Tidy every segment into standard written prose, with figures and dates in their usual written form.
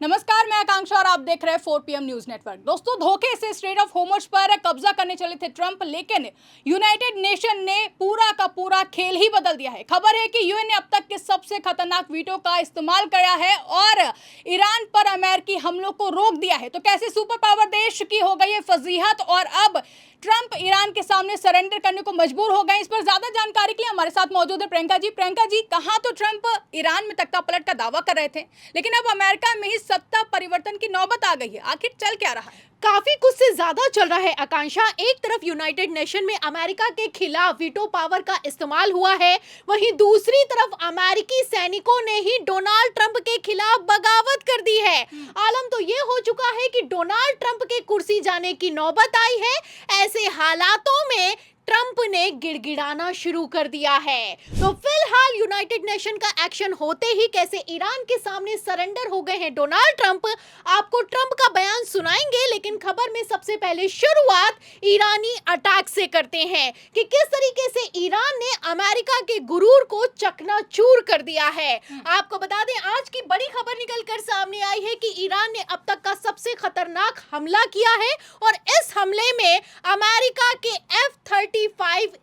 नमस्कार, मैं आकांक्षा और आप देख रहे हैं 4 PM न्यूज नेटवर्क। दोस्तों, धोखे से स्ट्रेट ऑफ होर्मुज पर कब्जा करने चले थे ट्रंप, लेकिन यूनाइटेड नेशन ने पूरा का पूरा खेल ही बदल दिया है। खबर है कि यूएन ने अब तक के सबसे खतरनाक वीटो का इस्तेमाल किया है और ईरान पर अमेरिकी हमलों को रोक दिया है। तो कैसे सुपर पावर देश की हो गई है फजीहत और अब ट्रंप ईरान के सामने सरेंडर करने को मजबूर हो गए। इस पर ज्यादा जानकारी के लिए हमारे साथ मौजूद है प्रियंका जी। प्रियंका जी, कहाँ तो ट्रंप ईरान में तख्ता पलट का दावा कर रहे थे, लेकिन अब अमेरिका में ही सत्ता परिवर्तन की नौबत आ गई है। आखिर चल क्या रहा है? काफी कुछ से ज्यादा चल रहा है आकांक्षा। एक तरफ यूनाइटेड नेशन में अमेरिका के खिलाफ वीटो पावर का इस्तेमाल हुआ है, वहीं दूसरी तरफ अमेरिकी सैनिकों ने ही डोनाल्ड ट्रंप के खिलाफ बगावत कर दी है। आलम तो ये हो चुका है कि डोनाल्ड ट्रंप के कुर्सी जाने की नौबत आई है। ऐसे हालातों में ट्रंप ने गिड़गिड़ाना शुरू कर दिया है। तो फिलहाल यूनाइटेड नेशन का एक्शन होते ही कैसे ईरान के सामने सरेंडर हो गए हैं डोनाल्ड ट्रंप, आपको ट्रंप का बयान सुनाएंगे। लेकिन खबर में सबसे पहले शुरुआत ईरानी अटैक से करते हैं कि किस तरीके से ईरान ने अमेरिका के गुरूर को चकनाचूर कर दिया है। आपको बता दें, आज की बड़ी खबर निकल कर सामने आई है कि ईरान ने अब तक का सबसे खतरनाक हमला किया है और इस हमले में अमेरिका के F-35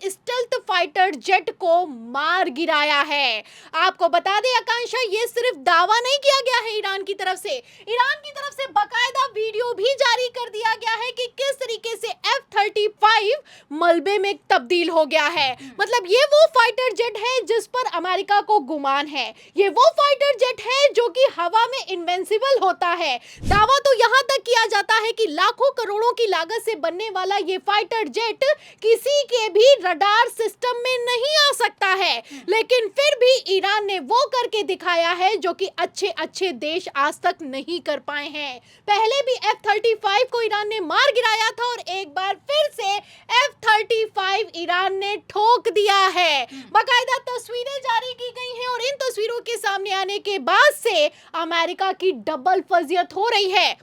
स्टेल्थ फाइटर जेट को मार गिराया है। आपको बता दें आकांक्षा, ये सिर्फ दावा नहीं किया गया है ईरान की तरफ से, ईरान की तरफ से बकायदा वीडियो भी जारी कर दिया गया है कि किस तरीके से F-35 मलबे में तब्दील हो गया है। मतलब ये वो फाइटर जेट है जिस पर अमेरिका को गुमान है, ये वो फाइटर जेट है जो कि हवा में इनविंसिबल होता है। दावा तो यहां तक किया जाता है कि लाखों करोड़ों की लागत से बनने वाला ये फाइटर जेट किसी के भी रडार सिस्टम में नहीं आ सकता है, लेकिन फिर भी ईरान ने वो करके दिखाया है जो कि अच्छे अच्छे देश आज तक नहीं कर पाए हैं। पहले भी F-35 को ईरान ने मार गिराया था और एक बार फिर से F-35 ईरान ने ठोक दिया है। बाकायदा तस्वीरें जारी की गई हैं और इन तस्वीरों के सामने आने के बाद से अमेरिका की डबल फजीयत हो रही है।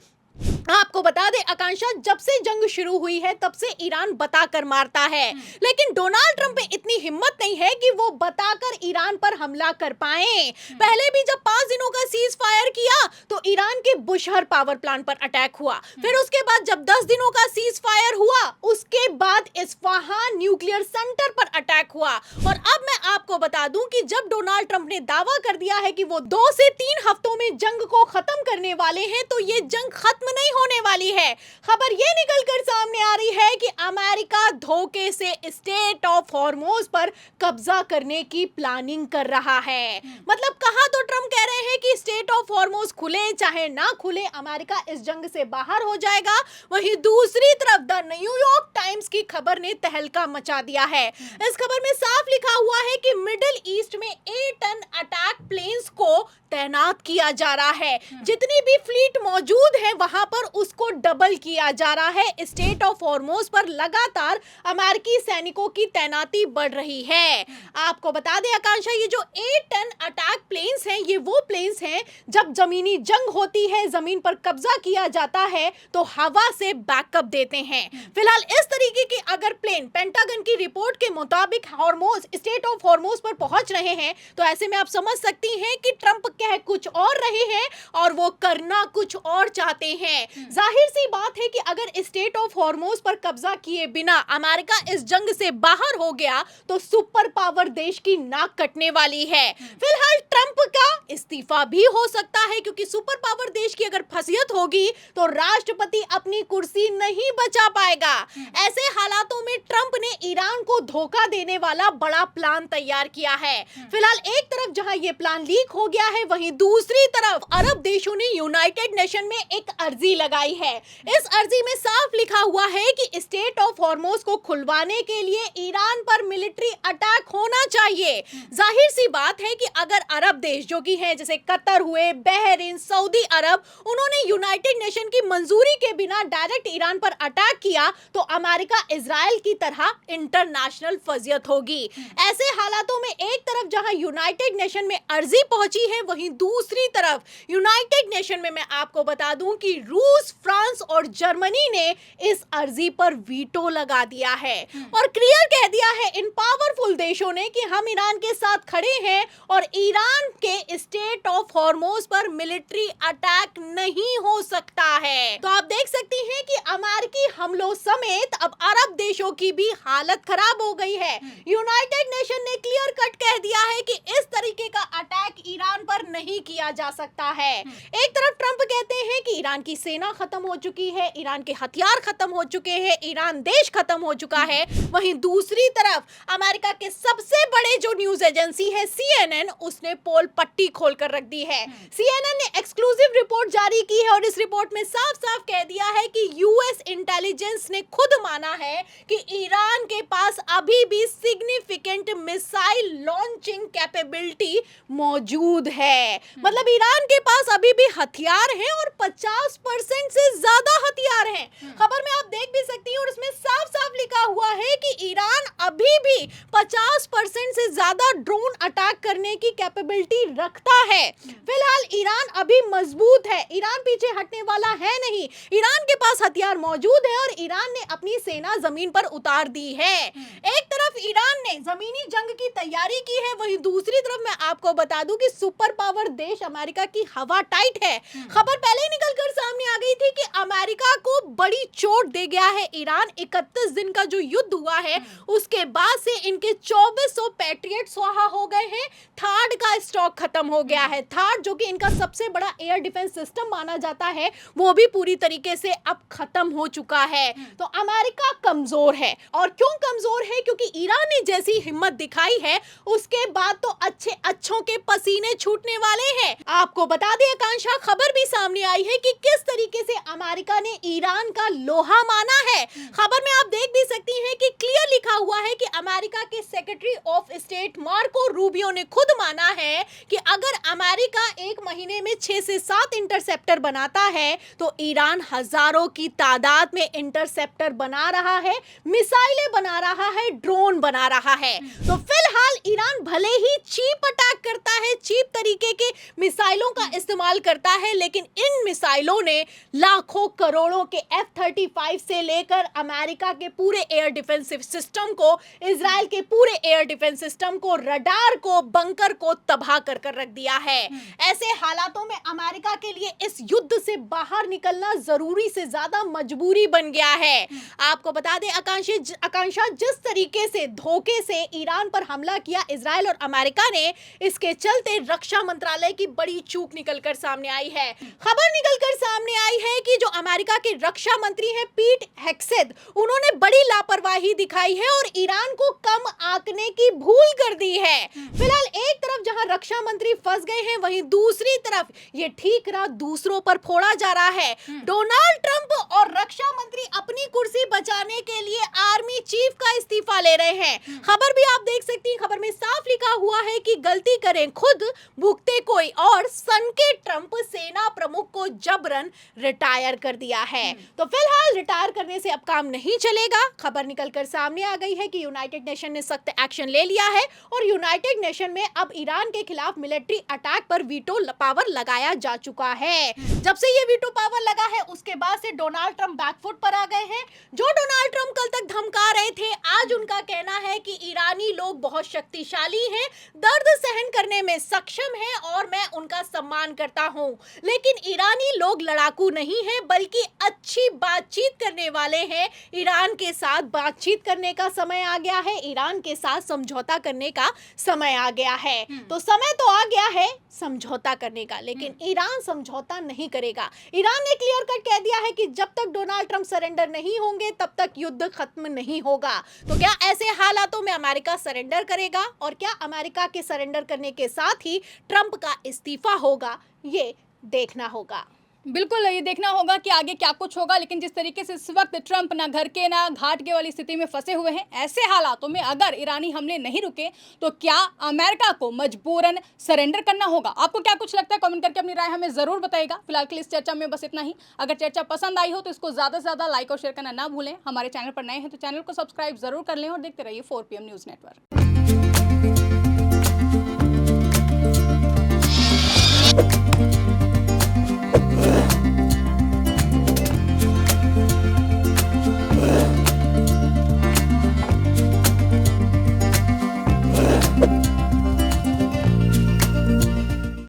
आपको बता दें आकांक्षा, जब से जंग शुरू हुई है तब से ईरान बताकर मारता है, लेकिन डोनाल्ड ट्रंप में इतनी हिम्मत नहीं है कि वो बताकर ईरान पर हमला कर पाए। पहले भी जब 5 दिनों का सीज फायर किया तो ईरान के बुशहर पावर प्लांट पर अटैक हुआ, फिर उसके बाद जब 10 दिनों का सीज फायर हुआ उसके बाद इस्फहान न्यूक्लियर सेंटर पर अटैक हुआ। और अब मैं आपको बता दूं कि जब डोनाल्ड ट्रंप ने दावा कर दिया है कि वो 2 से 3 हफ्तों में जंग को खत्म करने वाले हैं, तो ये जंग खत्म नहीं होने वाली है। खबर ये निकल कर सामने आ रही है कि अमेरिका धोखे से स्टेट ऑफ हॉर्मुज पर कब्जा करने की प्लानिंग कर रहा है। मतलब कहा तो ट्रंप कह रहे हैं कि स्टेट ऑफ हॉर्मुज खुले चाहे ना खुले, अमेरिका इस जंग से बाहर हो जाएगा। वहीं दूसरी तरफ द न्यूयॉर्क टाइम्स की खबर ने तहलका मचा दिया है। इस खबर में साफ लिखा हुआ है कि मिडिल ईस्ट में 8 टन अटैक प्लेन्स को तैनात किया जा रहा है। जितनी भी फ्लीट मौजूद है वहां पर उसको डबल किया जा रहा है। स्टेट ऑफ हॉर्मुज पर लगातार अमेरिकी सैनिकों की तैनाती बढ़ रही है। आपको बता दें आकांक्षा, ये जो 8 टन अटैक प्लेन्स हैं, ये वो प्लेन्स हैं जब जमीनी जंग होती है, जमीन पर कब्जा किया जाता है तो हवा से बैकअप देते हैं। फिलहाल इस तरीके के अगर प्लेन पेंटागन की रिपोर्ट के मुताबिक हॉर्मुज, स्टेट ऑफ हॉर्मुज पर पहुंच रहे हैं, तो ऐसे में आप समझ सकती हैं कि ट्रंप कह कुछ और रहे हैं और वो करना कुछ और चाहते हैं। जाहिर सी बात है कि अगर स्टेट ऑफ हॉर्मुज पर कब्जा किए बिना अमेरिका इस जंग से बाहर हो गया तो सुपर पावर देश की नाक कटने वाली है। फिलहाल ट्रंप का इस्तीफा भी हो सकता है, क्योंकि सुपर पावर देश की अगर फसीयत होगी तो राष्ट्रपति अपनी कुर्सी नहीं बचा पाएगा। ऐसे हालातों में ट्रंप ने ईरान को धोखा देने वाला बड़ा प्लान तैयार किया है। फिलहाल एक तरफ जहां ये प्लान लीक हो गया है, वहीं दूसरी तरफ अरब देशों ने यूनाइटेड नेशन में एक अर्जी लगाई है। इस अर्जी में साफ लिखा हुआ है कि स्टेट ऑफ हॉर्मुज को खुलवाने के लिए ईरान पर मिलिट्री अटैक होना चाहिए। जाहिर सी बात है कि अगर अरब देश जो कि हैं जैसे कतर हुए, बहरीन, सऊदी अरब, उन्होंने यूनाइटेड नेशन की मंजूरी के बिना डायरेक्ट ईरान पर अटैक किया तो अमेरिका इजराइल की तरह इंटरनेशनल फजियत होगी। ऐसे हालातों में एक तरफ जहां यूनाइटेड नेशन में अर्जी पहुंची है, वहीं दूसरी तरफ यूनाइटेड नेशन में मैं आपको बता दूं कि रूस, फ्रांस और जर्मनी ने इस अर्जी पर वीटो लगा दिया है और क्लियर कह दिया है इन पावरफुल देशों ने कि हम ईरान के साथ खड़े हैं और ईरान के स्टेट स्ट्रेट ऑफ हॉर्मोज पर मिलिट्री अटैक नहीं हो सकता है। तो आप देख सकती हैं कि अमेरिकी हमलों समेत अब अरब देशों की भी हालत खराब हो गई है। यूनाइटेड नेशन ने क्लियर कट कह दिया है कि इस तरीके का अटैक ईरान पर नहीं किया जा सकता है। एक तरफ ट्रंप कहते हैं कि ईरान की सेना खत्म हो चुकी है, ईरान के हथियार खत्म हो चुके हैं, ईरान देश खत्म हो चुका है। वहीं दूसरी तरफ अमेरिका के सबसे बड़े जो न्यूज एजेंसी है CNN, उसने पोल पट्टी खोलकर रख दी है। CNN ने एक्सक्लूसिव रिपोर्ट जारी की है और इस रिपोर्ट में साफ साफ कह दिया है कि यूएस इंटेलिजेंस ने खुद माना है कि ईरान के पास अभी भी सिग्निफिकेंट मिसाइल लॉन्चिंग कैपेबिलिटी मौजूद है। मतलब ईरान के पास अभी भी हथियार हैं और 50% से ज्यादा हथियार हैं। खबर में आप देख भी सकती हैं और उसमें साफ साफ लिखा हुआ है कि ईरान अभी भी 50% से ज्यादा ड्रोन अटैक करने की कैपेबिलिटी रखता है। फिलहाल ईरान अभी मजबूत है, ईरान पीछे हटने वाला है नहीं। ईरान के पास हथियार मौजूद है और ईरान ने अपनी सेना जमीन पर उतार दी है। एक तरफ ईरान ने जमीनी जंग की तैयारी की है, वहीं दूसरी तरफ मैं आपको बता दूं कि सुपर पावर देश अमेरिका की हवा टाइट है। खबर पहले ही निकलकर सामने आ गई थी कि अमेरिका को बड़ी चोट दे गया है ईरान। 31 दिन का जो युद्ध हुआ है उसके बाद से इनके 2400 पैट्रियट स्वाहा हो गए हैं। थार्ड का स्टॉक खत्म हो गया है। थार्ड जो कि इनका सबसे बड़ा एयर डिफेंस सिस्टम माना जाता है, वो भी पूरी तरीके से अब खत्म हो चुका है। तो अमेरिका कमजोर है। और क्यों कमजोर है? क्योंकि ईरान ने जैसी हिम्मत दिखाई है उसके बाद तो अच्छों के पसीने छूटने वाले हैं। आपको बता दें आकांक्षा, खबर भी सामने आई है कि किस तरीके से अमेरिका ने ईरान का लोहा माना है। खबर में आप देख भी सकती हैं कि क्लियर लिखा हुआ है कि अमेरिका के secretary of state Marco Rubio ने खुद माना है कि अगर अमेरिका एक महीने में 6 से 7 इंटरसेप्टर बनाता है तो ईरान हजारों की तादाद में इंटरसेप्टर बना रहा है, मिसाइलें बना रहा है, ड्रोन बना रहा है। तो फिलहाल ईरान भले ही चीप अटैक करता है, चीप तरीके के मिसाइलों का इस्तेमाल करता है, लेकिन इन मिसाइलों ने लाखों करोड़ों के F-35 से लेकर अमेरिका के पूरे एयर डिफेंसिव सिस्टम को, इजराइल के पूरे एयर डिफेंस सिस्टम को, रडार को, बंकर को तबाह कर रख दिया है। ऐसे हालातों में अमेरिका के लिए इस युद्ध से बाहर निकलना जरूरी से ज्यादा मजबूरी बन गया है। आपको बता दें आकांक्षा, जिस तरीके से धोखे से ईरान पर हमला किया इजराइल और अमेरिका ने, इसके चलते रक्षा मंत्रालय की बड़ी चूक निकलकर सामने आई है। खबर निकलकर सामने आई है कि जो अमेरिका के रक्षा मंत्री हैं पीट हेग्सेथ, उन्होंने बड़ी लापरवाही दिखाई है और ईरान को कम आंकने की भूल कर दी है। फिलहाल एक तरफ जहां रक्षा मंत्री फंस गए हैं, वहीं दूसरी तरफ ये ठीक रहा दूसरों पर फोड़ा जा रहा है। डोनाल्ड ट्रंप और रक्षा मंत्री अपनी कुर्सी बचाने के लिए आर्मी चीफ का इस्तीफा ले रहे हैं। खबर भी आप देख सकती हैं, खबर में साफ लिखा हुआ है कि गलती करें खुद, भुगते कोई और। सन के ट्रंप सेना प्रमुख को जबरन रिटायर कर दिया है। तो फिलहाल रिटायर करने से अब काम नहीं चलेगा। खबर निकलकर सामने आ गई है कि यूनाइटेड नेशन ने सख्त एक्शन ले लिया है और यूनाइटेड नेशन में अब ईरान के खिलाफ मिलिट्री अटैक पर वीटो पावर लगाया जा चुका है। जब से ये वीटो पावर लगा है उसके बाद से डोनाल्ड ट्रंप बैकफुट पर आ गए हैं। जो डोनाल्ड ट्रंप कल तक धमका रहे थे, आज उनका कहना है कि ईरानी लोग बहुत शक्तिशाली हैं, दर्द सहन करने में सक्षम हैं और मैं उनका सम्मान करता हूं। लेकिन ईरानी लोग लड़ाकू नहीं हैं, बल्कि अच्छी बातचीत करने वाले हैं। ईरान के साथ बातचीत करने का समय आ गया है, ईरान के साथ समझौता करने का समय आ गया है। तो समय तो आ गया है समझौता करने का, लेकिन ईरान समझौता नहीं करेगा। ईरान ने क्लियर कट कह दिया है कि जब तक डोनाल्ड ट्रंप सरेंडर नहीं होंगे तब तक युद्ध खत्म नहीं होगा। तो क्या ऐसे हालातों में अमेरिका सरेंडर करेगा और क्या अमेरिका के सरेंडर करने के साथ ही ट्रंप का इस्तीफा होगा, ये देखना होगा। बिल्कुल ये देखना होगा कि आगे क्या कुछ होगा। लेकिन जिस तरीके से इस वक्त ट्रंप ना घर के ना घाट के वाली स्थिति में फंसे हुए हैं, ऐसे हालातों में अगर ईरानी हमले नहीं रुके तो क्या अमेरिका को मजबूरन सरेंडर करना होगा? आपको क्या कुछ लगता है? कमेंट करके अपनी राय हमें जरूर बताइएगा। फिलहाल के लिए इस चर्चा में बस इतना ही। अगर चर्चा पसंद आई हो तो इसको ज़्यादा से ज़्यादा लाइक और शेयर करना ना भूलें। हमारे चैनल पर नए हैं तो चैनल को सब्सक्राइब जरूर कर लें और देखते रहिए 4PM न्यूज़ नेटवर्क।